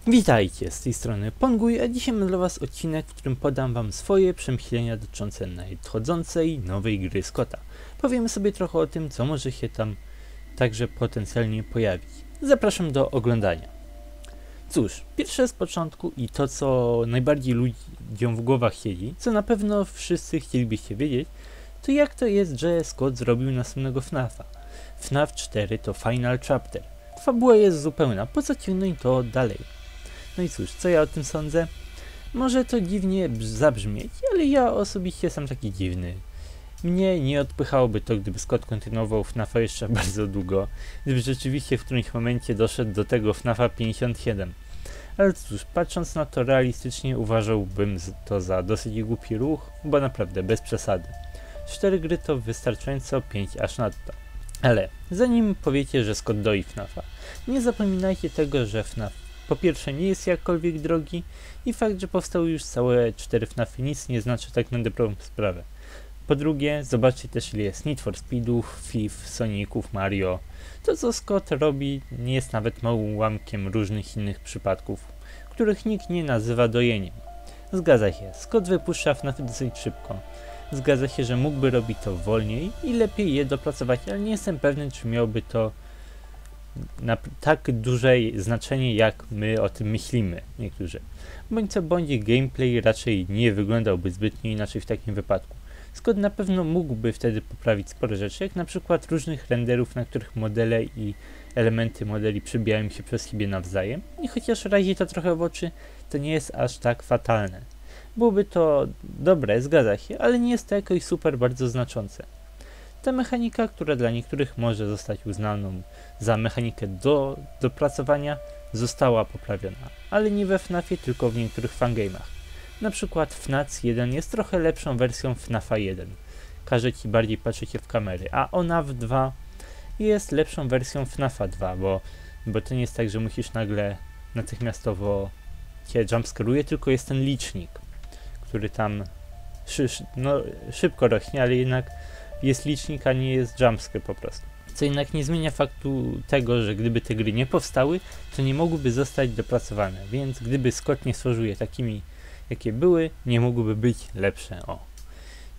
Witajcie, z tej strony Ponguj, a dzisiaj mam dla was odcinek, w którym podam wam swoje przemyślenia dotyczące nadchodzącej nowej gry Scotta. Powiemy sobie trochę o tym, co może się tam także potencjalnie pojawić. Zapraszam do oglądania. Cóż, pierwsze z początku i to, co najbardziej ludziom w głowach siedzi, co na pewno wszyscy chcielibyście wiedzieć, to jak to jest, że Scott zrobił następnego FNAF-a. FNAF 4 to Final Chapter. Fabuła jest zupełna, po co ciągnąć to dalej? No i cóż, co ja o tym sądzę? Może to dziwnie zabrzmieć, ale ja osobiście jestem taki dziwny. Mnie nie odpychałoby to, gdyby Scott kontynuował FNAF-a jeszcze bardzo długo, gdyby rzeczywiście w którymś momencie doszedł do tego FNAF-a 57. Ale cóż, patrząc na to realistycznie, uważałbym to za dosyć głupi ruch, bo naprawdę bez przesady. 4 gry to wystarczająco, 5 aż nadto. Ale zanim powiecie, że Scott doi FNAF-a, nie zapominajcie tego, że FNAF po pierwsze nie jest jakkolwiek drogi i fakt, że powstały już całe 4 FNAF-y nic nie znaczy tak na dobrą sprawę. Po drugie, zobaczcie też ile jest Need for Speedów, FIFA, Soniców, Mario. To co Scott robi nie jest nawet małym ułamkiem różnych innych przypadków, których nikt nie nazywa dojeniem. Zgadza się, Scott wypuszcza FNAF-y dosyć szybko. Zgadza się, że mógłby robić to wolniej i lepiej je dopracować, ale nie jestem pewny, czy miałby to na tak duże znaczenie, jak my o tym myślimy, niektórzy. Bądź co bądź, gameplay raczej nie wyglądałby zbytnio inaczej w takim wypadku. Scott na pewno mógłby wtedy poprawić spore rzeczy, jak na przykład różnych renderów, na których modele i elementy modeli przybijają się przez siebie nawzajem i chociaż razi to trochę w oczy, to nie jest aż tak fatalne. Byłoby to dobre, zgadza się, ale nie jest to jakoś super bardzo znaczące. Ta mechanika, która dla niektórych może zostać uznaną za mechanikę do dopracowania, została poprawiona, ale nie we FNAF-ie, tylko w niektórych fangame'ach. Na przykład FNAF 1 jest trochę lepszą wersją FNAF-a 1. Każe ci bardziej patrzeć w kamery, a FNAF 2 jest lepszą wersją FNAF-a 2, bo to nie jest tak, że musisz nagle natychmiastowo cię jumpscaruje, tylko jest ten licznik, który tam szybko rośnie, ale jednak jest licznik, a nie jest jumpscare po prostu. Co jednak nie zmienia faktu tego, że gdyby te gry nie powstały, to nie mogłyby zostać dopracowane, więc gdyby Scott nie stworzył je takimi, jakie były, nie mogłyby być lepsze.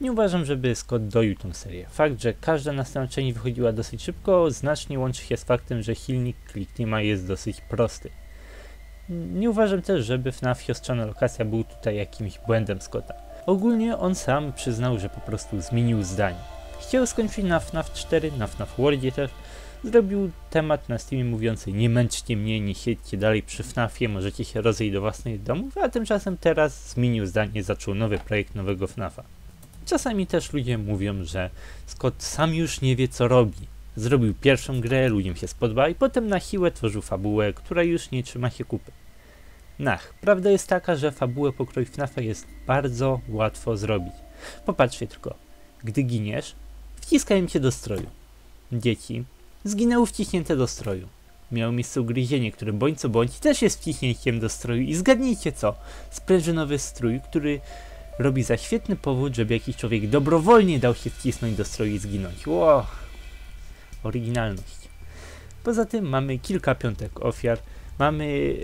Nie uważam, żeby Scott doił tą serię. Fakt, że każda następna część wychodziła dosyć szybko, znacznie łączy się z faktem, że silnik Clickteama jest dosyć prosty. Nie uważam też, żeby FNAF Siostrzana Lokacja był tutaj jakimś błędem Scotta. Ogólnie on sam przyznał, że po prostu zmienił zdanie. Chciał skończyć na FNAF 4, na FNAF Worldzie też. Zrobił temat na Steamie mówiący: nie męczcie mnie, nie siedźcie dalej przy FNAFie, możecie się rozejść do własnych domów, a tymczasem teraz zmienił zdanie, zaczął nowy projekt nowego FNAFa. Czasami też ludzie mówią, że Scott sam już nie wie co robi. Zrobił pierwszą grę, ludziom się spodobała i potem na siłę tworzył fabułę, która już nie trzyma się kupy. Prawda jest taka, że fabułę pokroju FNAFa jest bardzo łatwo zrobić. Popatrzcie tylko, gdy giniesz, wciskają cię do stroju. Dzieci zginęły wciśnięte do stroju. Miało miejsce ugryzienie, które bądź co bądź też jest wciśnięciem do stroju i zgadnijcie co? Sprężynowy strój, który robi za świetny powód, żeby jakiś człowiek dobrowolnie dał się wcisnąć do stroju i zginąć. Wow. Oryginalność. Poza tym mamy kilka piątek ofiar, mamy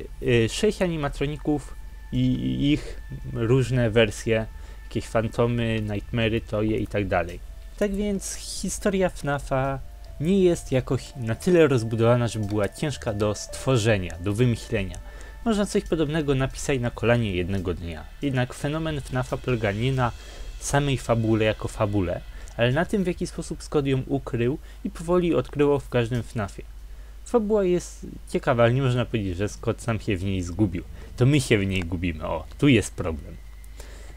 6 animatroników i ich różne wersje, jakieś fantomy, nightmary, toje i tak dalej. Tak więc historia FNAF-a nie jest jakoś na tyle rozbudowana, żeby była ciężka do stworzenia, do wymyślenia. Można coś podobnego napisać na kolanie jednego dnia. Jednak fenomen FNAF-a polega nie na samej fabule jako fabule, ale na tym, w jaki sposób Scott ją ukrył i powoli odkrywał w każdym FNAF-ie. Fabuła jest ciekawa, ale nie można powiedzieć, że Scott sam się w niej zgubił. To my się w niej gubimy, tu jest problem.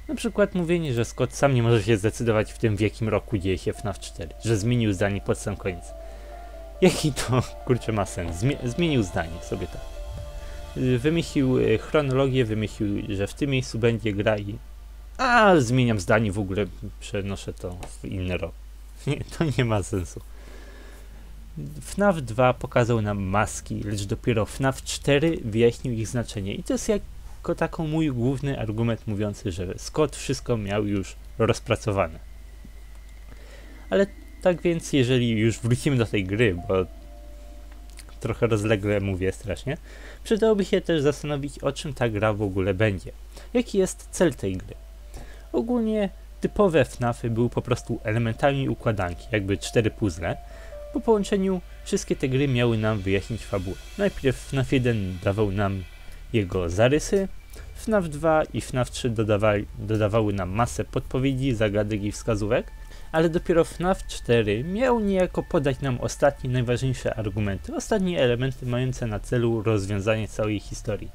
Na przykład mówienie, że Scott sam nie może się zdecydować w tym, w jakim roku dzieje się FNAF 4, że zmienił zdanie pod sam koniec. Jaki to, kurczę, ma sens? Zmienił zdanie sobie tak. Wymyślił chronologię, wymyślił, że w tym miejscu będzie gra i zmieniam zdanie, w ogóle przenoszę to w inny rok. Nie, to nie ma sensu. FNAF 2 pokazał nam maski, lecz dopiero FNAF 4 wyjaśnił ich znaczenie i to jest jako taką mój główny argument mówiący, że Scott wszystko miał już rozpracowane. Ale tak więc, jeżeli już wrócimy do tej gry, bo trochę rozlegle mówię strasznie, przydałoby się też zastanowić, o czym ta gra w ogóle będzie. Jaki jest cel tej gry? Ogólnie typowe FNAF-y były po prostu elementami układanki, jakby 4 puzzle. Po połączeniu wszystkie te gry miały nam wyjaśnić fabułę. Najpierw FNAF 1 dawał nam jego zarysy, FNAF 2 i FNAF 3 dodawały nam masę podpowiedzi, zagadek i wskazówek, ale dopiero FNAF 4 miał niejako podać nam ostatnie, najważniejsze argumenty, ostatnie elementy mające na celu rozwiązanie całej historii.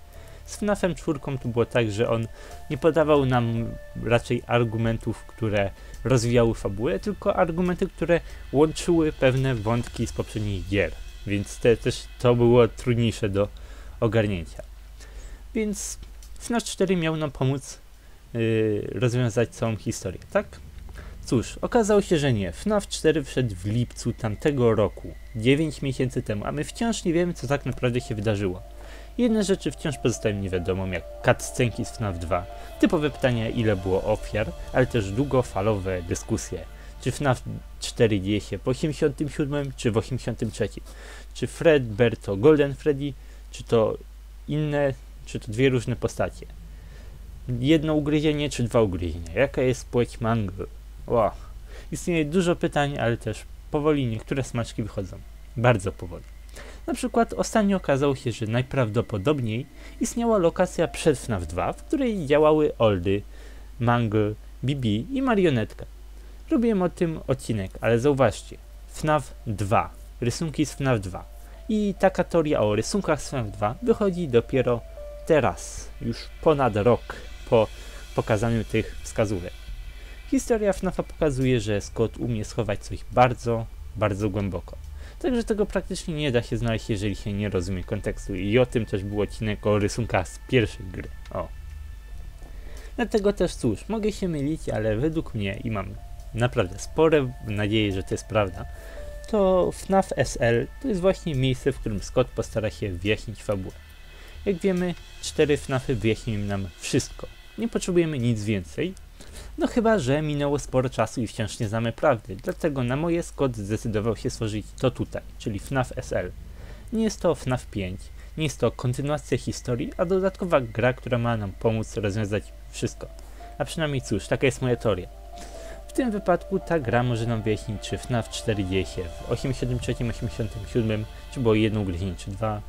Z FNAF-em 4 to było tak, że on nie podawał nam raczej argumentów, które rozwijały fabułę, tylko argumenty, które łączyły pewne wątki z poprzednich gier, więc też to było trudniejsze do ogarnięcia. Więc FNAF 4 miał nam pomóc rozwiązać całą historię, tak? Cóż, okazało się, że nie. FNAF 4 wszedł w lipcu tamtego roku, 9 miesięcy temu, a my wciąż nie wiemy, co tak naprawdę się wydarzyło. Jedne rzeczy wciąż pozostają niewiadomą, jak cutscenki z FNAF 2, typowe pytania, ile było ofiar, ale też długofalowe dyskusje. Czy FNAF 4 dzieje się w 87 czy w 83? Czy Fredbear to Golden Freddy, czy to inne, czy to dwie różne postacie? Jedno ugryzienie czy dwa ugryzienia? Jaka jest płeć Mangle? Wow. Istnieje dużo pytań, ale też powoli niektóre smaczki wychodzą. Bardzo powoli. Na przykład ostatnio okazało się, że najprawdopodobniej istniała lokacja przed FNAF 2, w której działały Oldy, Mangle, Bibi i Marionetka. Robiłem o tym odcinek, ale zauważcie, FNAF 2, rysunki z FNAF 2 i taka teoria o rysunkach z FNAF 2 wychodzi dopiero teraz, już ponad rok po pokazaniu tych wskazówek. Historia FNAFa pokazuje, że Scott umie schować coś bardzo, bardzo głęboko. Także tego praktycznie nie da się znaleźć, jeżeli się nie rozumie kontekstu. I o tym też był odcinek o rysunkach z pierwszej gry. O. Dlatego też cóż, mogę się mylić, ale według mnie, i mam naprawdę spore nadzieję, że to jest prawda, to FNAF SL to jest właśnie miejsce, w którym Scott postara się wyjaśnić fabułę. Jak wiemy, 4 FNAFy wyjaśniły nam wszystko. Nie potrzebujemy nic więcej. No chyba, że minęło sporo czasu i wciąż nie znamy prawdy, dlatego na moje Scott zdecydował się stworzyć to tutaj, czyli FNAF SL. Nie jest to FNAF 5, nie jest to kontynuacja historii, a dodatkowa gra, która ma nam pomóc rozwiązać wszystko. A przynajmniej cóż, taka jest moja teoria. W tym wypadku ta gra może nam wyjaśnić, czy FNAF 4 dzieje się w 83, 87, czy było jedno ugryzienie, czy dwa.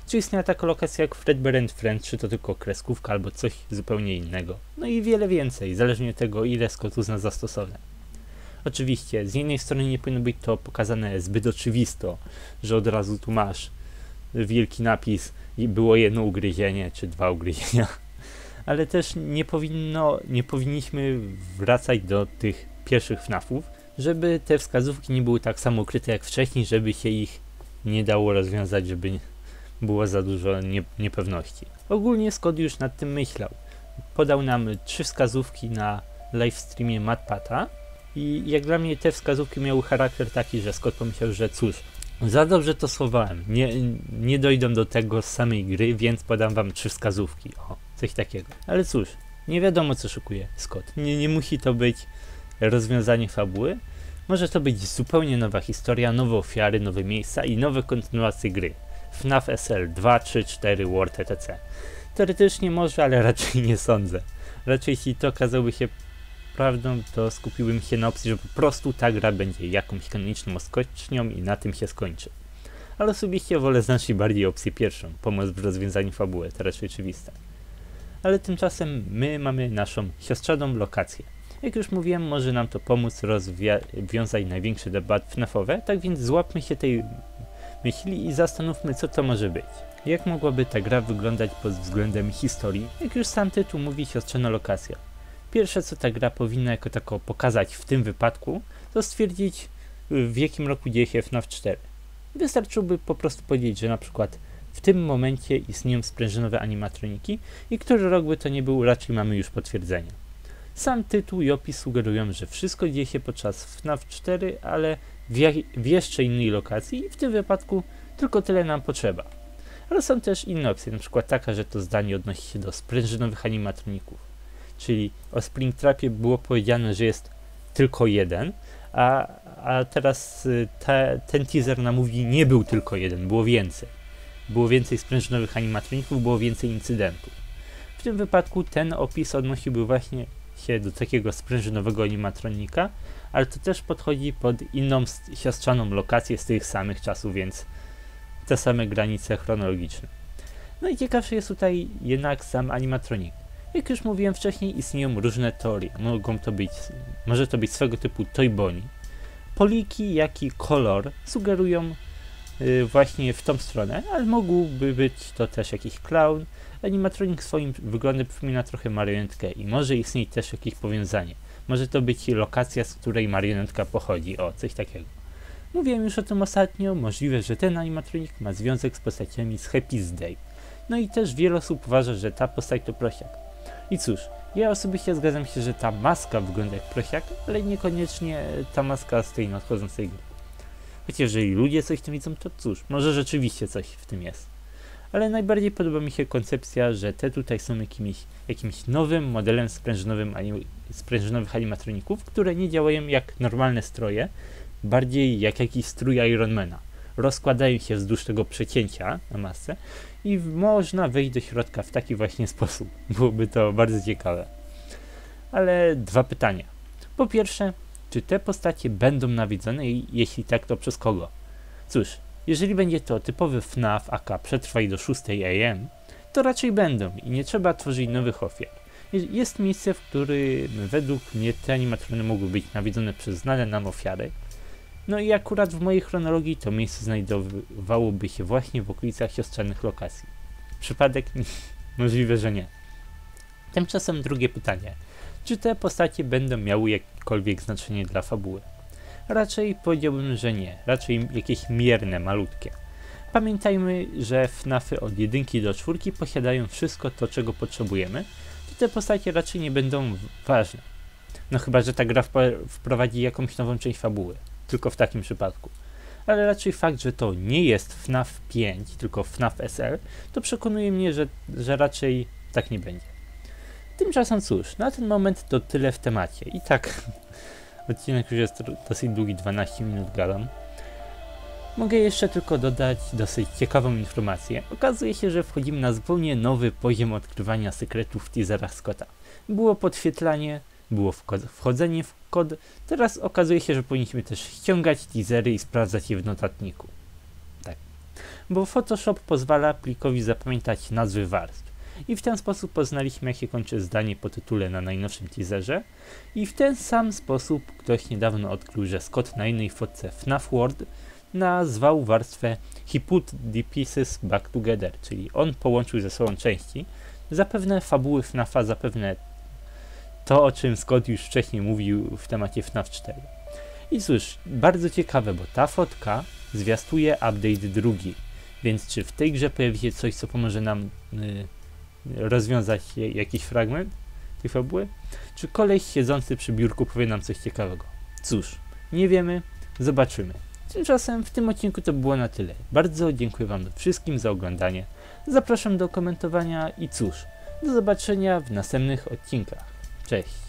Czy istniała taka lokacja jak Fredbear and Friends, czy to tylko kreskówka, albo coś zupełnie innego. No i wiele więcej, zależnie od tego, ile Scott uzna za stosowne. Oczywiście, z jednej strony nie powinno być to pokazane zbyt oczywisto, że od razu tu masz wielki napis i było jedno ugryzienie, czy dwa ugryzienia. Ale też nie powinniśmy wracać do tych pierwszych FNAFów, żeby te wskazówki nie były tak samo ukryte jak wcześniej, żeby się ich nie dało rozwiązać, żeby było za dużo niepewności. Ogólnie Scott już nad tym myślał. Podał nam 3 wskazówki na livestreamie MatPata i jak dla mnie te wskazówki miały charakter taki, że Scott pomyślał, że cóż, za dobrze to schowałem, nie dojdą do tego z samej gry, więc podam wam 3 wskazówki. O, coś takiego. Ale cóż, nie wiadomo co szykuje Scott. Nie musi to być rozwiązanie fabuły. Może to być zupełnie nowa historia, nowe ofiary, nowe miejsca i nowe kontynuacje gry. FNAF SL 2, 3, 4, World etc. Teoretycznie może, ale raczej nie sądzę. Raczej jeśli to okazałoby się prawdą, to skupiłbym się na opcji, że po prostu ta gra będzie jakąś kanoniczną odskocznią i na tym się skończy. Ale osobiście wolę znacznie bardziej opcję pierwszą, pomoc w rozwiązaniu fabuły, to raczej oczywiste. Ale tymczasem my mamy naszą siostrzaną lokację. Jak już mówiłem, może nam to pomóc rozwiązać największe debaty FNAF-owe, tak więc złapmy się tej myśli i zastanówmy, co to może być. Jak mogłaby ta gra wyglądać pod względem historii? Jak już sam tytuł mówi, siostrzana lokacja. Pierwsze, co ta gra powinna jako tako pokazać w tym wypadku, to stwierdzić, w jakim roku dzieje się FNAF 4. Wystarczyłoby po prostu powiedzieć, że na przykład w tym momencie istnieją sprężynowe animatroniki i który rok by to nie był, raczej mamy już potwierdzenie. Sam tytuł i opis sugerują, że wszystko dzieje się podczas FNAF 4, ale w jeszcze innej lokacji i w tym wypadku tylko tyle nam potrzeba. Ale są też inne opcje, na przykład taka, że to zdanie odnosi się do sprężynowych animatroników. Czyli o Springtrapie było powiedziane, że jest tylko jeden, A teraz ten teaser nam mówi, nie był tylko jeden, było więcej. Było więcej sprężynowych animatroników, było więcej incydentów. W tym wypadku ten opis odnosiłby właśnie się do takiego sprężynowego animatronika, ale to też podchodzi pod inną siostrzaną lokację z tych samych czasów, więc te same granice chronologiczne. No i ciekawszy jest tutaj jednak sam animatronik. Jak już mówiłem wcześniej, istnieją różne teorie. Może to być swego typu Toy Bonnie. Poliki, jak i kolor sugerują właśnie w tą stronę, ale mógłby być to też jakiś clown. Animatronik swoim wyglądem przypomina trochę marionetkę i może istnieć też jakieś powiązanie. Może to być lokacja, z której marionetka pochodzi, coś takiego. Mówiłem już o tym ostatnio, możliwe, że ten animatronik ma związek z postaciami z Happy's Day. No i też wiele osób uważa, że ta postać to prosiak. I cóż, ja osobiście zgadzam się, że ta maska wygląda jak prosiak, ale niekoniecznie ta maska z tej nadchodzącej gry. Chociaż jeżeli ludzie coś w tym widzą, to cóż, może rzeczywiście coś w tym jest. Ale najbardziej podoba mi się koncepcja, że te tutaj są jakimś nowym modelem sprężynowych animatroników, które nie działają jak normalne stroje, bardziej jak jakiś strój Ironmana. Rozkładają się wzdłuż tego przecięcia na masce i można wejść do środka w taki właśnie sposób. Byłoby to bardzo ciekawe. Ale dwa pytania. Po pierwsze, czy te postacie będą nawiedzone i jeśli tak, to przez kogo? Cóż, jeżeli będzie to typowy FNAF aka przetrwaj do 6 AM, to raczej będą i nie trzeba tworzyć nowych ofiar. Jest miejsce, w którym według mnie te animatrony mogły być nawiedzone przez znane nam ofiary. No i akurat w mojej chronologii to miejsce znajdowałoby się właśnie w okolicach siostrzanych lokacji. Przypadek? Możliwe, że nie. Tymczasem drugie pytanie. Czy te postacie będą miały jakiekolwiek znaczenie dla fabuły? Raczej powiedziałbym, że nie. Raczej jakieś mierne, malutkie. Pamiętajmy, że FNAFy od 1 do 4 posiadają wszystko to, czego potrzebujemy, to te postacie raczej nie będą ważne. No chyba, że ta gra wprowadzi jakąś nową część fabuły. Tylko w takim przypadku. Ale raczej fakt, że to nie jest FNAF 5, tylko FNAF SL, to przekonuje mnie, że raczej tak nie będzie. Tymczasem cóż, na ten moment to tyle w temacie. I tak, odcinek już jest dosyć długi, 12 minut gadam. Mogę jeszcze tylko dodać dosyć ciekawą informację. Okazuje się, że wchodzimy na zupełnie nowy poziom odkrywania sekretów w teaserach Scotta. Było podświetlanie, było wchodzenie w kod, teraz okazuje się, że powinniśmy też ściągać teasery i sprawdzać je w notatniku. Tak. Bo Photoshop pozwala plikowi zapamiętać nazwy warstw. I w ten sposób poznaliśmy, jak się kończy zdanie po tytule na najnowszym teaserze. I w ten sam sposób ktoś niedawno odkrył, że Scott na innej fotce FNAF World nazwał warstwę He put the pieces back together, czyli on połączył ze sobą części. Zapewne fabuły FNAFa, zapewne to, o czym Scott już wcześniej mówił w temacie FNAF 4. I cóż, bardzo ciekawe, bo ta fotka zwiastuje update drugi, więc czy w tej grze pojawi się coś, co pomoże nam rozwiązać jakiś fragment tej fabuły? Czy koleś siedzący przy biurku powie nam coś ciekawego? Cóż, nie wiemy, zobaczymy. Tymczasem w tym odcinku to było na tyle. Bardzo dziękuję Wam wszystkim za oglądanie. Zapraszam do komentowania i cóż, do zobaczenia w następnych odcinkach. Cześć!